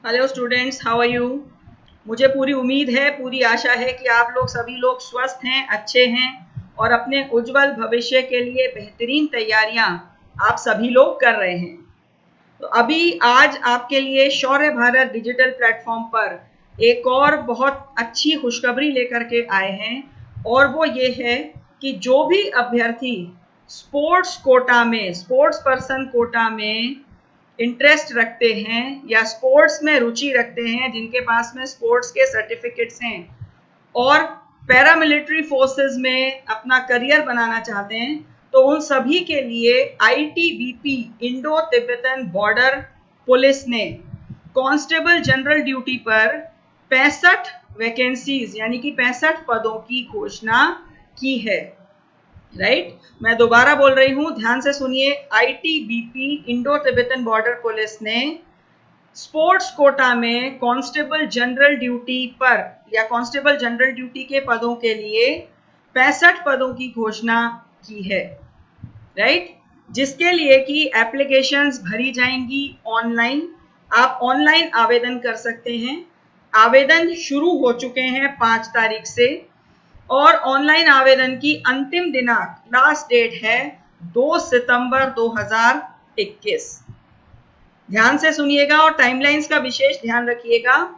Hello students, how are you. मुझे पूरी उम्मीद है, पूरी आशा है कि आप लोग सभी लोग स्वस्थ हैं, अच्छे हैं और अपने उज्जवल भविष्य के लिए बेहतरीन तैयारियां आप सभी लोग कर रहे हैं। तो अभी आज आपके लिए शौर्य भारत डिजिटल प्लेटफॉर्म पर एक और बहुत अच्छी खुशखबरी लेकर के आए हैं, और वो ये है कि जो भी अभ्यर्थी स्पोर्ट्स कोटा में, स्पोर्ट्स पर्सन कोटा में इंटरेस्ट रखते हैं या स्पोर्ट्स में रुचि रखते हैं, जिनके पास में स्पोर्ट्स के सर्टिफिकेट्स हैं और पैरामिलिट्री फोर्सेस में अपना करियर बनाना चाहते हैं, तो उन सभी के लिए ITBP Indo Tibetan border police ने कांस्टेबल जनरल ड्यूटी पर 65 वैकेंसीज यानी कि 65 पदों की घोषणा की है। राइट, मैं दोबारा बोल रही हूं, ध्यान से सुनिए। ITBP Indo Tibetan border police ने स्पोर्ट्स कोटा में कांस्टेबल जनरल ड्यूटी पर या कांस्टेबल जनरल ड्यूटी के पदों के लिए 65 पदों की घोषणा की है। राइट, जिसके लिए कि एप्लीकेशंस भरी जाएंगी ऑनलाइन। आप ऑनलाइन आवेदन कर सकते हैं। आवेदन शुरू हो चुके हैं 5 तारीख से, और ऑनलाइन आवेदन की अंतिम दिनांक, लास्ट डेट है 2 सितंबर 2021। ध्यान से सुनिएगा और टाइमलाइंस का विशेष ध्यान रखिएगा।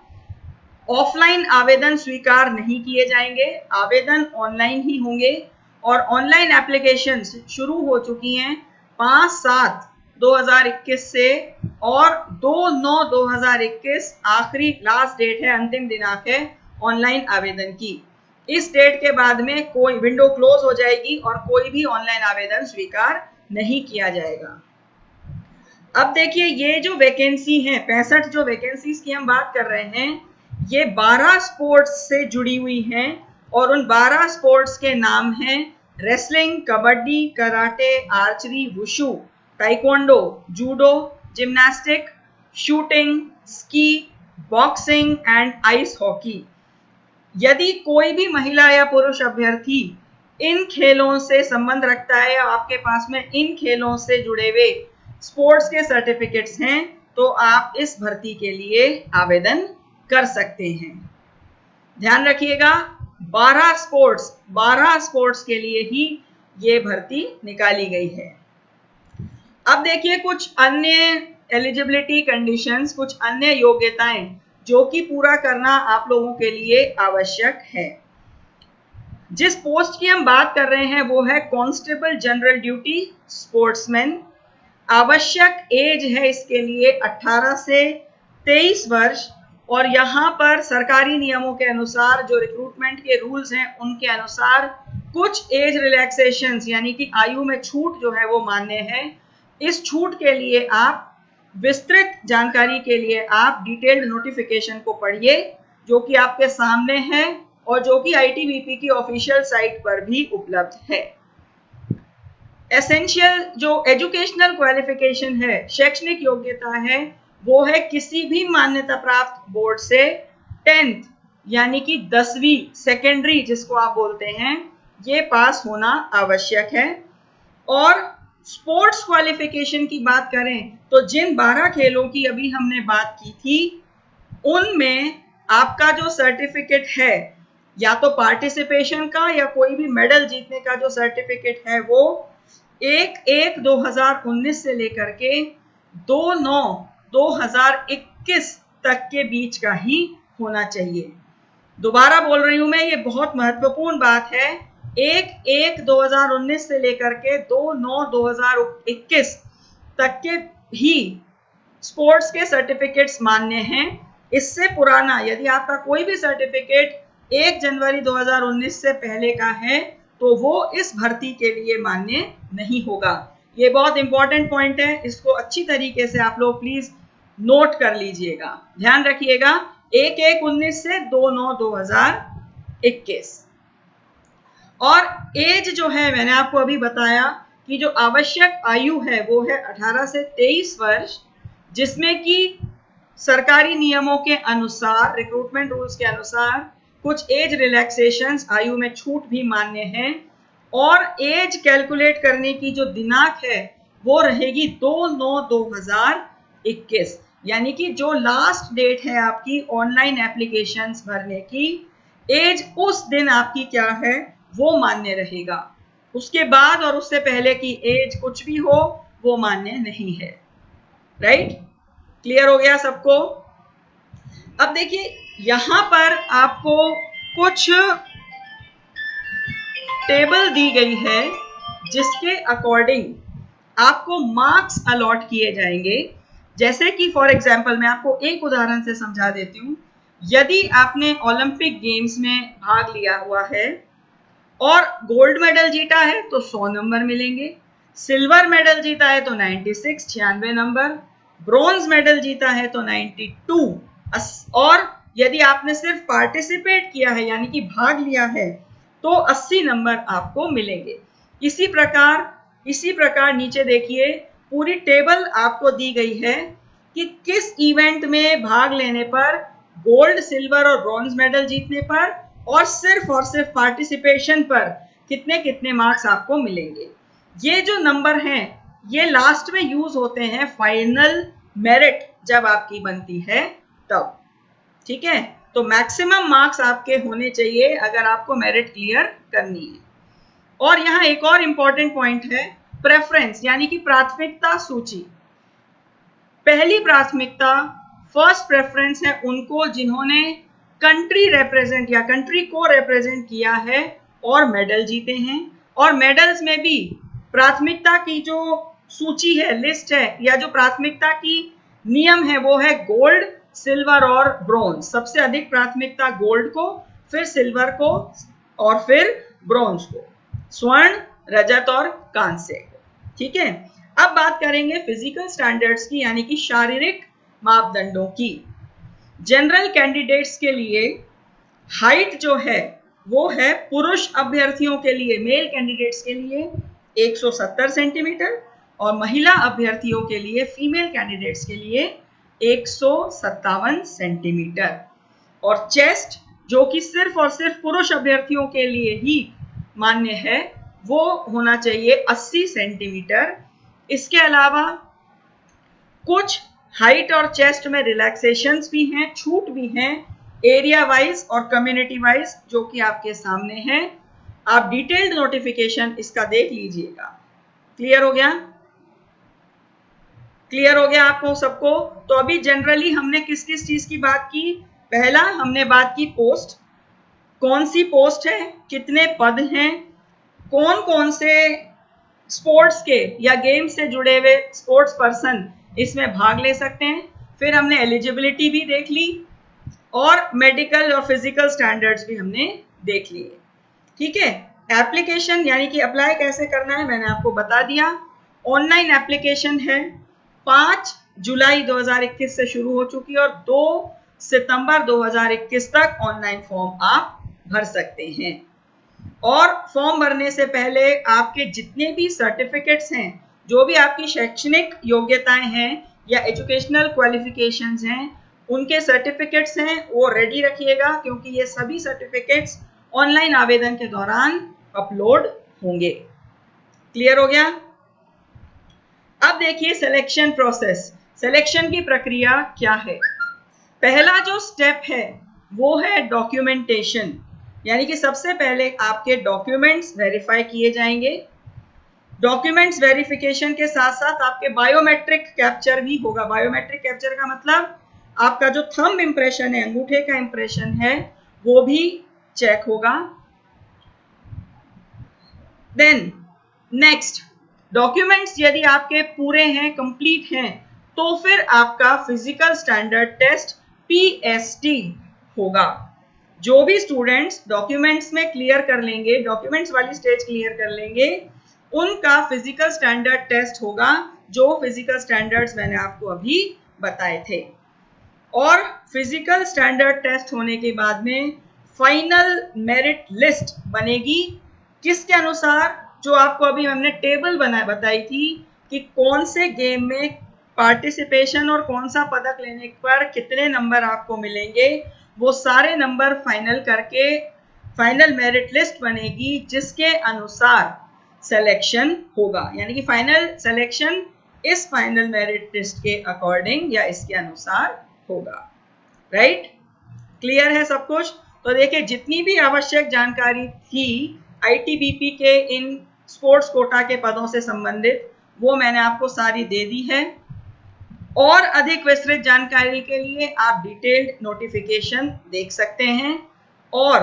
ऑफलाइन आवेदन स्वीकार नहीं किए जाएंगे, आवेदन ऑनलाइन ही होंगे। और ऑनलाइन एप्लीकेशंस शुरू हो चुकी हैं 5/7/2021 से, और 2/9/2021 आखिरी लास्ट डेट है, अंतिम दिनांक है ऑनलाइन आवेदन की। इस डेट के बाद में कोई विंडो क्लोज हो जाएगी और कोई भी ऑनलाइन आवेदन स्वीकार नहीं किया जाएगा। अब देखिए, ये जो वैकेंसी है, 65 जो वैकेंसीज की हम बात कर रहे हैं, ये 12 स्पोर्ट्स से जुड़ी हुई हैं, और उन 12 स्पोर्ट्स के नाम हैं wrestling, kabaddi, karate, archery, wushu, taekwondo, judo, gymnastic, shooting, ski, boxing and ice hockey. यदि कोई भी महिला या पुरुष अभ्यर्थी इन खेलों से संबंध रखता है या आपके पास में इन खेलों से जुड़े हुए स्पोर्ट्स के सर्टिफिकेट्स हैं, तो आप इस भर्ती के लिए आवेदन कर सकते हैं। ध्यान रखिएगा, 12 स्पोर्ट्स के लिए ही ये भर्ती निकाली गई है। अब देखिए, कुछ अन्य एलिजिबिलिटी कंडीशंस, कुछ अन्य योग्यताएं जो कि पूरा करना आप लोगों के लिए आवश्यक है। जिस पोस्ट की हम बात कर रहे हैं वो है कांस्टेबल जनरल ड्यूटी स्पोर्ट्समैन। आवश्यक एज है इसके लिए 18 से 23 वर्ष, और यहाँ पर सरकारी नियमों के अनुसार, जो रिक्रूटमेंट के रूल्स हैं उनके अनुसार, कुछ एज रिलैक्सेशंस यानी कि आयु में छूट जो है वो मान्य है। इस छूट के लिए आप, विस्तृत जानकारी के लिए आप डिटेल्ड नोटिफिकेशन को पढ़िए, जो कि आपके सामने है और जो कि आईटीबीपी की ऑफिशियल साइट पर भी उपलब्ध है। एसेंशियल जो एजुकेशनल क्वालिफिकेशन है, शैक्षणिक योग्यता है, वो है किसी भी मान्यता प्राप्त बोर्ड से 10th यानी कि 10वीं सेकेंडरी जिसको आप बोलते हैं, ये पास होना आवश्यक है। और स्पोर्ट्स क्वालिफिकेशन की बात करें तो जिन 12 खेलों की अभी हमने बात की थी, उनमें आपका जो सर्टिफिकेट है, या तो पार्टिसिपेशन का या कोई भी मेडल जीतने का जो सर्टिफिकेट है, वो 1/1/2019 से लेकर के 2/9/2021 तक के बीच का ही होना चाहिए। दोबारा बोल रही हूं मैं, ये बहुत महत्वपूर्ण बात है। 1/1/2019 से लेकर के 2/9/2021 तक के ही स्पोर्ट्स के सर्टिफिकेट्स मान्य हैं। इससे पुराना यदि आपका कोई भी सर्टिफिकेट 1 जनवरी 2019 से पहले का है, तो वो इस भर्ती के लिए मान्य नहीं होगा। ये बहुत इंपॉर्टेंट पॉइंट है, इसको अच्छी तरीके से आप लोग प्लीज नोट कर लीजिएगा, ध्यान रखिएगा। 1/1/19 से 2/9/2021। और एज जो है, मैंने आपको अभी बताया कि जो आवश्यक आयु है वो है 18 से 23 वर्ष, जिसमें कि सरकारी नियमों के अनुसार, रिक्रूटमेंट रूल्स के अनुसार, कुछ एज रिलैक्सेशंस, आयु में छूट भी मान्य हैं। और एज कैलकुलेट करने की जो दिनांक है वो रहेगी 2/9/2021। यानी कि जो लास्ट डेट है आपकी ऑनलाइन एप्लीकेशंस भरने की, एज उस दिन आपकी क्या है वो मान्य रहेगा। उसके बाद और उससे पहले की एज कुछ भी हो वो मान्य नहीं है। राइट? क्लियर हो गया सबको? अब देखिए यहां पर आपको कुछ टेबल दी गई है जिसके अकॉर्डिंग आपको मार्क्स अलॉट किए जाएंगे। जैसे कि फॉर एग्जाम्पल मैं आपको एक उदाहरण से समझा देती हूँ। यदि आपने ओलंपिक गेम्स में भाग लिया हुआ है और गोल्ड मेडल जीता है तो 100 नंबर मिलेंगे, सिल्वर मेडल जीता है तो 96 नंबर, ब्रॉन्ज मेडल जीता है तो 92, और यदि आपने सिर्फ पार्टिसिपेट किया है यानी कि भाग लिया है तो 80 नंबर आपको मिलेंगे। इसी प्रकार नीचे देखिए पूरी टेबल आपको दी गई है कि किस इवेंट में भाग लेने पर, गोल्ड, सिल्वर और ब्रॉन्ज मेडल जीतने पर और सिर्फ पार्टिसिपेशन पर कितने कितने मार्क्स आपको मिलेंगे। ये जो नंबर हैं ये लास्ट में यूज होते हैं फाइनल मेरिट जब आपकी बनती है तब। ठीक है? तो मैक्सिमम मार्क्स आपके होने चाहिए अगर आपको मेरिट क्लियर करनी है। और यहाँ एक और इंपॉर्टेंट पॉइंट है, प्रेफरेंस यानी कि प्राथमिकता सूची। पहली प्राथमिकता, फर्स्ट प्रेफरेंस है उनको जिन्होंने कंट्री रिप्रेजेंट या कंट्री को रिप्रेजेंट किया है और मेडल जीते हैं। और मेडल्स में भी प्राथमिकता की जो सूची है, लिस्ट है, या जो प्राथमिकता की नियम है वो है गोल्ड, सिल्वर और ब्रॉन्ज। सबसे अधिक प्राथमिकता गोल्ड को, फिर सिल्वर को और फिर ब्रॉन्ज को, स्वर्ण, रजत और कांस्य को। ठीक है? अब बात करेंगे फिजिकल स्टैंडर्ड्स की यानी कि शारीरिक मापदंडों की। जनरल कैंडिडेट्स के लिए हाइट जो है वो है पुरुष अभ्यर्थियों के लिए, मेल कैंडिडेट्स के लिए 170 सेंटीमीटर और महिला अभ्यर्थियों के लिए, फीमेल कैंडिडेट्स के लिए 157 सेंटीमीटर। और चेस्ट जो कि सिर्फ और सिर्फ पुरुष अभ्यर्थियों के लिए ही मान्य है वो होना चाहिए 80 सेंटीमीटर। इसके अलावा कुछ हाइट और चेस्ट में रिलैक्सेशंस भी हैं, छूट भी हैं, एरिया वाइज और कम्युनिटी वाइज, जो कि आपके सामने है। आप डिटेल्ड नोटिफिकेशन इसका देख लीजिएगा। क्लियर हो गया? क्लियर हो गया आपको सबको? तो अभी जनरली हमने किस किस चीज की बात की? पहला हमने बात की पोस्ट, कौन सी पोस्ट है, कितने पद हैं, कौन कौन से स्पोर्ट्स के या गेम से जुड़े हुए स्पोर्ट्स पर्सन इसमें भाग ले सकते हैं। फिर हमने एलिजिबिलिटी भी देख ली और मेडिकल और फिजिकल स्टैंडर्ड्स भी हमने देख लिए। ठीक है? एप्लीकेशन यानी कि अप्लाई कैसे करना है मैंने आपको बता दिया। ऑनलाइन एप्लीकेशन है, 5 जुलाई 2021 से शुरू हो चुकी है और 2 सितंबर 2021 तक ऑनलाइन फॉर्म आप भर सकते हैं। और फॉर्म भरने से पहले आपके जितने भी सर्टिफिकेट्स हैं, जो भी आपकी शैक्षणिक योग्यताएं हैं या एजुकेशनल क्वालिफिकेशंस हैं, उनके सर्टिफिकेट्स हैं वो रेडी रखिएगा, क्योंकि ये सभी सर्टिफिकेट्स ऑनलाइन आवेदन के दौरान अपलोड होंगे। क्लियर हो गया? अब देखिए सिलेक्शन प्रोसेस, सिलेक्शन की प्रक्रिया क्या है। पहला जो स्टेप है वो है डॉक्यूमेंटेशन, यानी कि सबसे पहले आपके डॉक्यूमेंट्स वेरीफाई किए जाएंगे। डॉक्यूमेंट्स वेरिफिकेशन के साथ साथ आपके बायोमेट्रिक कैप्चर भी होगा। बायोमेट्रिक कैप्चर का मतलब आपका जो थंब इंप्रेशन है, अंगूठे का इंप्रेशन है, वो भी चेक होगा। देन नेक्स्ट, डॉक्यूमेंट्स यदि आपके पूरे हैं, कंप्लीट हैं, तो फिर आपका फिजिकल स्टैंडर्ड टेस्ट PST होगा। जो भी स्टूडेंट्स डॉक्यूमेंट्स में क्लियर कर लेंगे, डॉक्यूमेंट्स वाली स्टेज क्लियर कर लेंगे, उनका फिजिकल स्टैंडर्ड टेस्ट होगा, जो फिजिकल स्टैंडर्ड्स मैंने आपको अभी बताए थे। और फिजिकल स्टैंडर्ड टेस्ट होने के बाद में फाइनल मेरिट लिस्ट बनेगी, किसके अनुसार? जो आपको अभी हमने टेबल बताई थी कि कौन से गेम में पार्टिसिपेशन और कौन सा पदक लेने पर कितने नंबर आपको मिलेंगे, वो सारे नंबर फाइनल करके फाइनल मेरिट लिस्ट बनेगी, जिसके अनुसार सिलेक्शन होगा। यानी कि फाइनल सिलेक्शन इस फाइनल मेरिट टेस्ट के अकॉर्डिंग या इसके अनुसार होगा। राइट, क्लियर है सब कुछ? तो देखिए, जितनी भी आवश्यक जानकारी थी आईटीबीपी के इन स्पोर्ट्स कोटा के पदों से संबंधित, वो मैंने आपको सारी दे दी है। और अधिक विस्तृत जानकारी के लिए आप डिटेल्ड नोटिफिकेशन देख सकते हैं। और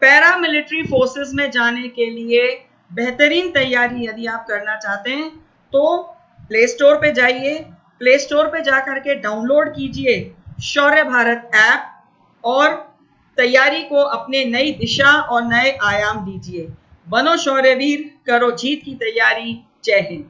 पैरामिलिट्री फोर्सेस में जाने के लिए बेहतरीन तैयारी यदि आप करना चाहते हैं तो प्ले स्टोर पे जाइए, प्ले स्टोर पे जाकर के डाउनलोड कीजिए शौर्य भारत ऐप और तैयारी को अपने नई दिशा और नए आयाम दीजिए। बनो शौर्यवीर, करो जीत की तैयारी। जय हिंद।